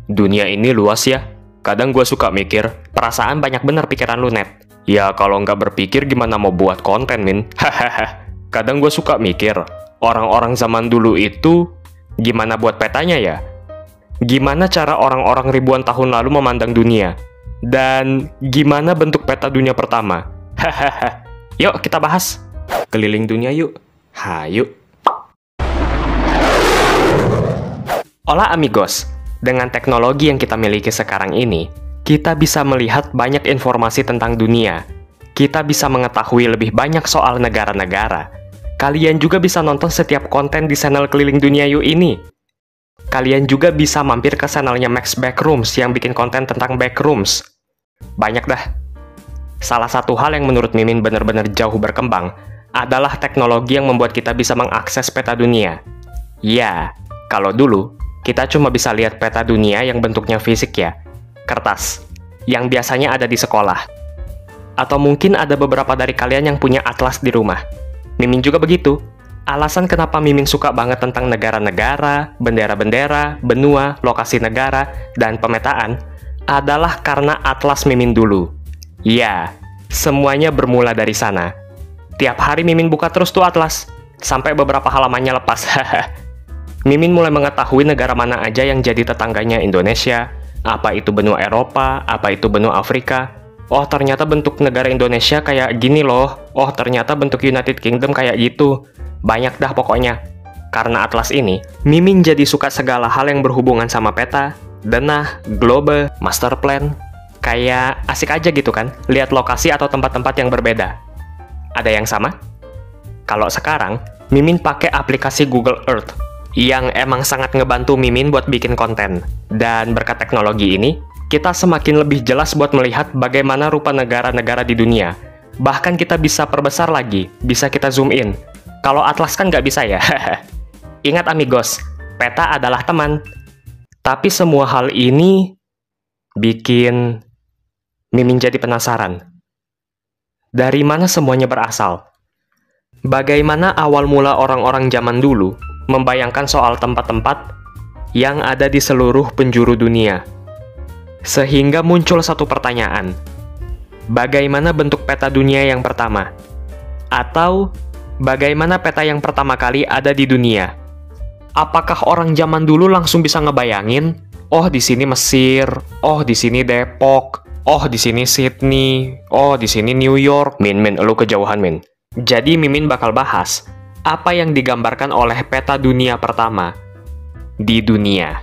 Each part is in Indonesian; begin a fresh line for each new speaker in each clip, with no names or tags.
Dunia ini luas ya. Kadang gue suka mikir, perasaan banyak bener pikiran lu, Net. Ya kalau nggak berpikir gimana mau buat konten, Min? Hahaha. Kadang gue suka mikir, orang-orang zaman dulu itu gimana buat petanya ya? Gimana cara orang-orang ribuan tahun lalu memandang dunia? Dan gimana bentuk peta dunia pertama? Hahaha. Yuk kita bahas. Keliling dunia yuk. Hayu. Hola amigos. Dengan teknologi yang kita miliki sekarang ini, kita bisa melihat banyak informasi tentang dunia. Kita bisa mengetahui lebih banyak soal negara-negara. Kalian juga bisa nonton setiap konten di channel Keliling Dunia Yuk ini. Kalian juga bisa mampir ke channelnya Max Backrooms yang bikin konten tentang backrooms. Banyak dah. Salah satu hal yang menurut Mimin benar-benar jauh berkembang adalah teknologi yang membuat kita bisa mengakses peta dunia. Ya, kalau dulu kita cuma bisa lihat peta dunia yang bentuknya fisik ya, kertas, yang biasanya ada di sekolah. Atau mungkin ada beberapa dari kalian yang punya atlas di rumah. Mimin juga begitu. Alasan kenapa Mimin suka banget tentang negara-negara, bendera-bendera, benua, lokasi negara, dan pemetaan adalah karena atlas Mimin dulu. Ya, semuanya bermula dari sana. Tiap hari Mimin buka terus tuh atlas, sampai beberapa halamannya lepas. Mimin mulai mengetahui negara mana aja yang jadi tetangganya Indonesia, apa itu benua Eropa, apa itu benua Afrika. Oh, ternyata bentuk negara Indonesia kayak gini loh. Oh, ternyata bentuk United Kingdom kayak gitu. Banyak dah pokoknya. Karena atlas ini, Mimin jadi suka segala hal yang berhubungan sama peta, denah, globe, master plan. Kayak asik aja gitu kan, lihat lokasi atau tempat-tempat yang berbeda. Ada yang sama? Kalau sekarang, Mimin pakai aplikasi Google Earth, yang emang sangat ngebantu Mimin buat bikin konten. Dan berkat teknologi ini, kita semakin lebih jelas buat melihat bagaimana rupa negara-negara di dunia. Bahkan kita bisa perbesar lagi, bisa kita zoom in. Kalau atlas kan nggak bisa ya. Ingat amigos, peta adalah teman. Tapi semua hal ini bikin Mimin jadi penasaran. Dari mana semuanya berasal? Bagaimana awal mula orang-orang zaman dulu membayangkan soal tempat-tempat yang ada di seluruh penjuru dunia. Sehingga muncul satu pertanyaan. Bagaimana bentuk peta dunia yang pertama? Atau bagaimana peta yang pertama kali ada di dunia? Apakah orang zaman dulu langsung bisa ngebayangin, oh di sini Mesir, oh di sini Depok, oh di sini Sydney, oh di sini New York. Min, lu kejauhan, Min. Jadi Mimin bakal bahas apa yang digambarkan oleh peta dunia pertama di dunia.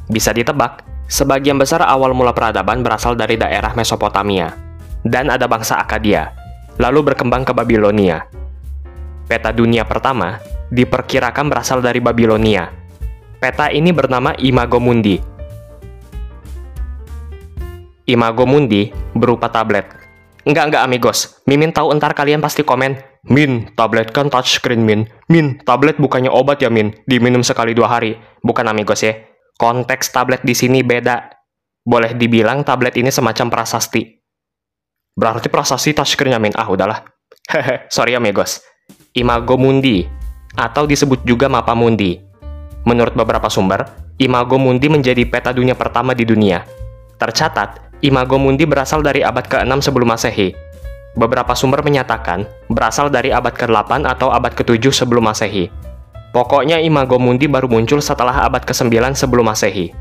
Bisa ditebak, sebagian besar awal mula peradaban berasal dari daerah Mesopotamia, dan ada bangsa Akkadia, lalu berkembang ke Babilonia. Peta dunia pertama diperkirakan berasal dari Babilonia. Peta ini bernama Imago Mundi. Imago Mundi berupa tablet. Enggak amigos, Mimin tahu ntar kalian pasti komen, Min, tablet kan touchscreen, Min. Min, tablet bukannya obat ya, Min? Diminum sekali 2 hari. Bukan amigos ya. Konteks tablet di sini beda. Boleh dibilang tablet ini semacam prasasti. Berarti prasasti touchscreen ya, Min? Ah, udahlah. Hehe, sorry amigos. Imago Mundi, atau disebut juga Mapa Mundi. Menurut beberapa sumber, Imago Mundi menjadi peta dunia pertama di dunia. Tercatat, Imago Mundi berasal dari abad ke-6 sebelum Masehi. Beberapa sumber menyatakan berasal dari abad ke-8 atau abad ke-7 sebelum Masehi. Pokoknya Imago Mundi baru muncul setelah abad ke-9 sebelum Masehi.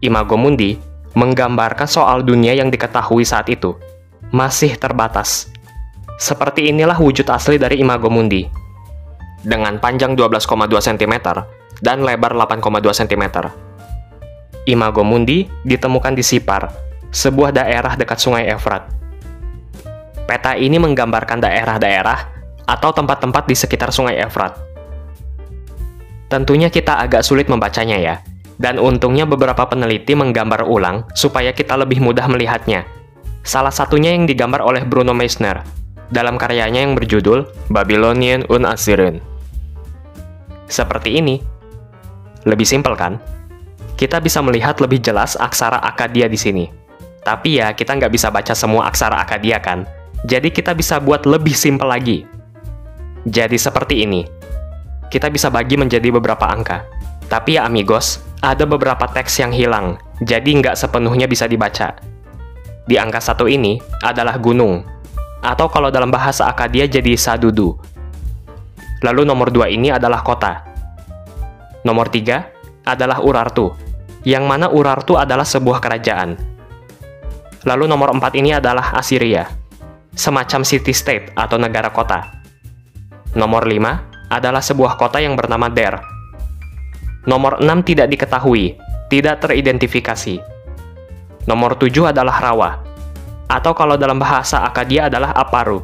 Imago Mundi menggambarkan soal dunia yang diketahui saat itu masih terbatas. Seperti inilah wujud asli dari Imago Mundi. Dengan panjang 12,2 cm dan lebar 8,2 cm. Imago Mundi ditemukan di Sipar, sebuah daerah dekat Sungai Efrat. Peta ini menggambarkan daerah-daerah atau tempat-tempat di sekitar Sungai Efrat. Tentunya kita agak sulit membacanya ya, dan untungnya beberapa peneliti menggambar ulang supaya kita lebih mudah melihatnya. Salah satunya yang digambar oleh Bruno Meissner dalam karyanya yang berjudul Babylonian und Assyrian. Seperti ini. Lebih simpel kan? Kita bisa melihat lebih jelas aksara Akkadia di sini. Tapi ya, kita nggak bisa baca semua aksara Akkadia kan? Jadi kita bisa buat lebih simpel lagi. Jadi seperti ini. Kita bisa bagi menjadi beberapa angka. Tapi ya amigos, ada beberapa teks yang hilang, jadi nggak sepenuhnya bisa dibaca. Di angka 1 ini adalah gunung, atau kalau dalam bahasa Akadia jadi Sadudu. Lalu nomor 2 ini adalah kota. Nomor 3 adalah Urartu, yang mana Urartu adalah sebuah kerajaan. Lalu nomor 4 ini adalah Assyria, semacam city-state atau negara kota. Nomor 5 adalah sebuah kota yang bernama Der. Nomor 6 tidak diketahui, tidak teridentifikasi. Nomor 7 adalah Rawa, atau kalau dalam bahasa Akadia adalah Aparu.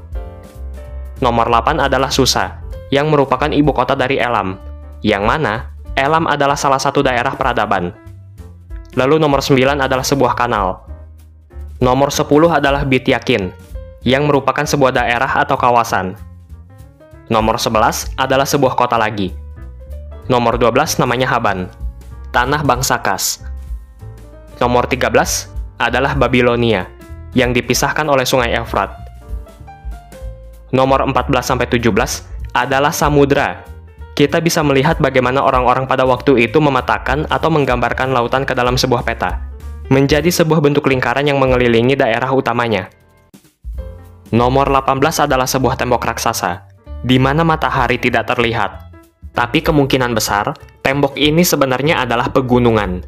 Nomor 8 adalah Susa, yang merupakan ibu kota dari Elam, yang mana Elam adalah salah satu daerah peradaban. Lalu nomor 9 adalah sebuah kanal. Nomor 10 adalah Bityakin, yang merupakan sebuah daerah atau kawasan. Nomor 11 adalah sebuah kota lagi. Nomor 12 namanya Haban, tanah bangsa Kas. Nomor 13 adalah Babilonia, yang dipisahkan oleh sungai Efrat. Nomor 14-17 adalah Samudra. Kita bisa melihat bagaimana orang-orang pada waktu itu memetakan atau menggambarkan lautan ke dalam sebuah peta, menjadi sebuah bentuk lingkaran yang mengelilingi daerah utamanya. Nomor 18 adalah sebuah tembok raksasa, di mana matahari tidak terlihat. Tapi kemungkinan besar, tembok ini sebenarnya adalah pegunungan.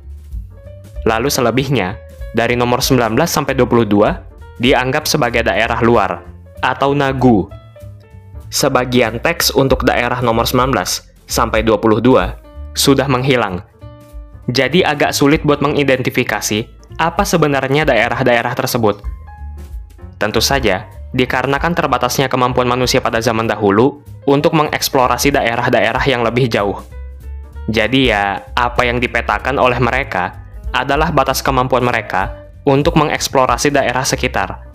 Lalu selebihnya, dari nomor 19-22, dianggap sebagai daerah luar, atau Nagu. Sebagian teks untuk daerah nomor 19-22 sudah menghilang. Jadi agak sulit buat mengidentifikasi apa sebenarnya daerah-daerah tersebut. Tentu saja, dikarenakan terbatasnya kemampuan manusia pada zaman dahulu untuk mengeksplorasi daerah-daerah yang lebih jauh. Jadi ya, apa yang dipetakan oleh mereka adalah batas kemampuan mereka untuk mengeksplorasi daerah sekitar.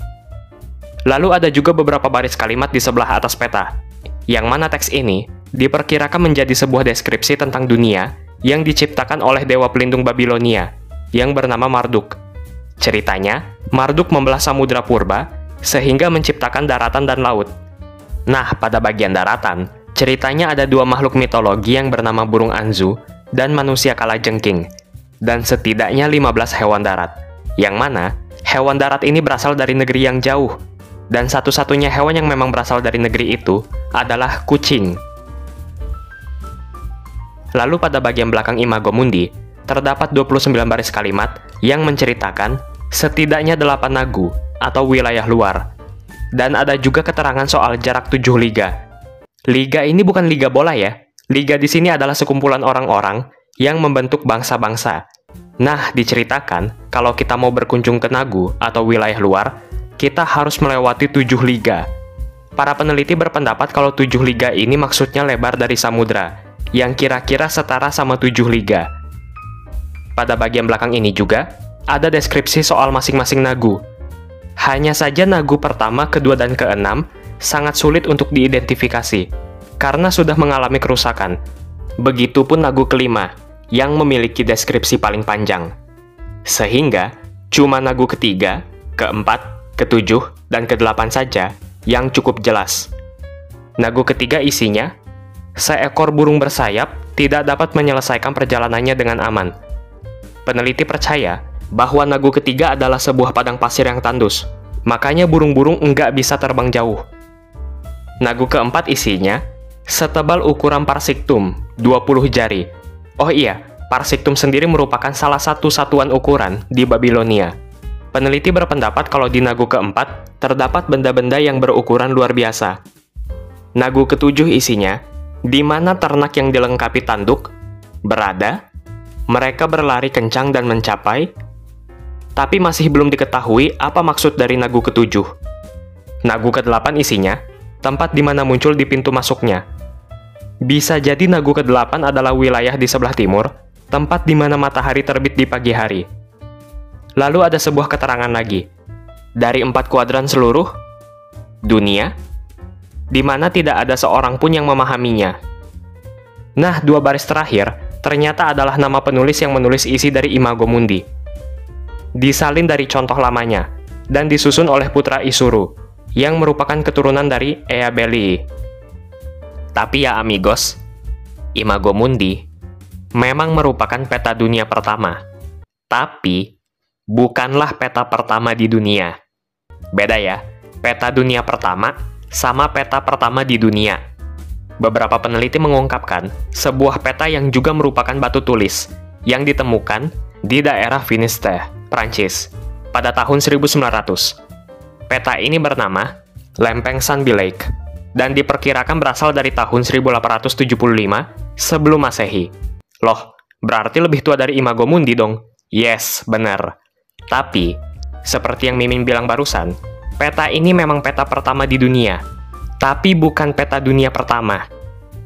Lalu ada juga beberapa baris kalimat di sebelah atas peta, yang mana teks ini diperkirakan menjadi sebuah deskripsi tentang dunia yang diciptakan oleh dewa pelindung Babilonia, yang bernama Marduk. Ceritanya, Marduk membelah samudra purba, sehingga menciptakan daratan dan laut. Nah, pada bagian daratan, ceritanya ada dua makhluk mitologi yang bernama burung Anzu dan manusia kalajengking, dan setidaknya 15 hewan darat, yang mana hewan darat ini berasal dari negeri yang jauh, dan satu-satunya hewan yang memang berasal dari negeri itu adalah kucing. Lalu pada bagian belakang Imago Mundi, terdapat 29 baris kalimat yang menceritakan setidaknya 8 nagu atau wilayah luar. Dan ada juga keterangan soal jarak 7 liga. Liga ini bukan liga bola ya. Liga di sini adalah sekumpulan orang-orang yang membentuk bangsa-bangsa. Nah, diceritakan kalau kita mau berkunjung ke nagu atau wilayah luar, kita harus melewati 7 liga. Para peneliti berpendapat kalau 7 liga ini maksudnya lebar dari samudra, yang kira-kira setara sama 7 liga. Pada bagian belakang ini juga, ada deskripsi soal masing-masing nagu. Hanya saja nagu pertama, kedua, dan keenam sangat sulit untuk diidentifikasi, karena sudah mengalami kerusakan. Begitupun nagu kelima, yang memiliki deskripsi paling panjang. Sehingga, cuma nagu ketiga, keempat, ketujuh, dan kedelapan saja yang cukup jelas. Nagu ketiga isinya, seekor burung bersayap tidak dapat menyelesaikan perjalanannya dengan aman. Peneliti percaya bahwa nagu ketiga adalah sebuah padang pasir yang tandus, makanya burung-burung enggak bisa terbang jauh. Nagu keempat isinya, setebal ukuran parsiktum, 20 jari. Oh iya, parsiktum sendiri merupakan salah satu satuan ukuran di Babilonia. Peneliti berpendapat kalau di nagu keempat, terdapat benda-benda yang berukuran luar biasa. Nagu ketujuh isinya, di mana ternak yang dilengkapi tanduk, berada, mereka berlari kencang dan mencapai, tapi masih belum diketahui apa maksud dari nagu ketujuh. Nagu ke-8 isinya, tempat di mana muncul di pintu masuknya. Bisa jadi nagu ke-8 adalah wilayah di sebelah timur, tempat di mana matahari terbit di pagi hari. Lalu ada sebuah keterangan lagi. Dari 4 kuadran seluruh dunia, di mana tidak ada seorang pun yang memahaminya. Nah, 2 baris terakhir ternyata adalah nama penulis yang menulis isi dari Imago Mundi. Disalin dari contoh lamanya, dan disusun oleh putra Isuru, yang merupakan keturunan dari Eabelii. Tapi ya amigos, Imago Mundi memang merupakan peta dunia pertama. Tapi, bukanlah peta pertama di dunia. Beda ya, peta dunia pertama sama peta pertama di dunia. Beberapa peneliti mengungkapkan sebuah peta yang juga merupakan batu tulis yang ditemukan di daerah Finistère, Prancis, pada tahun 1900. Peta ini bernama Lempeng Saint-Bilek dan diperkirakan berasal dari tahun 1875 sebelum Masehi. Loh, berarti lebih tua dari Imago Mundi dong? Yes, benar. Tapi, seperti yang Mimin bilang barusan, peta ini memang peta pertama di dunia, tapi bukan peta dunia pertama.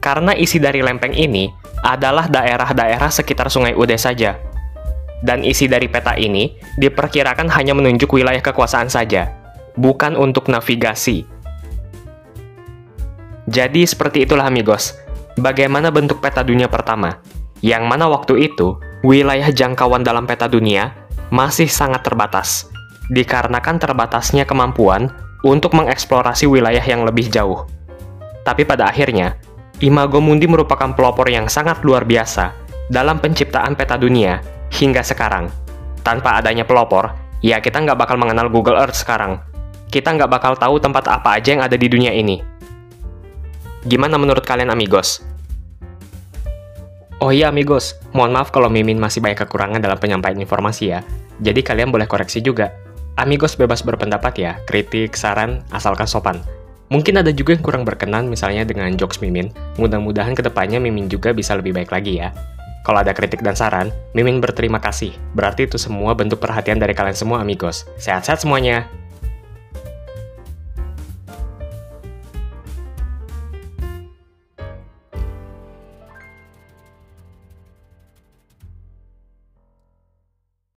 Karena isi dari lempeng ini adalah daerah-daerah sekitar Sungai Ude saja. Dan isi dari peta ini diperkirakan hanya menunjuk wilayah kekuasaan saja, bukan untuk navigasi. Jadi seperti itulah amigos, bagaimana bentuk peta dunia pertama, yang mana waktu itu wilayah jangkauan dalam peta dunia masih sangat terbatas, dikarenakan terbatasnya kemampuan untuk mengeksplorasi wilayah yang lebih jauh. Tapi pada akhirnya, Imago Mundi merupakan pelopor yang sangat luar biasa dalam penciptaan peta dunia hingga sekarang. Tanpa adanya pelopor, ya kita nggak bakal mengenal Google Earth sekarang. Kita nggak bakal tahu tempat apa aja yang ada di dunia ini. Gimana menurut kalian amigos? Oh iya amigos, mohon maaf kalau Mimin masih banyak kekurangan dalam penyampaian informasi ya. Jadi kalian boleh koreksi juga. Amigos bebas berpendapat ya, kritik, saran, asalkan sopan. Mungkin ada juga yang kurang berkenan misalnya dengan jokes Mimin. Mudah-mudahan kedepannya Mimin juga bisa lebih baik lagi ya. Kalau ada kritik dan saran, Mimin berterima kasih. Berarti itu semua bentuk perhatian dari kalian semua amigos. Sehat-sehat semuanya.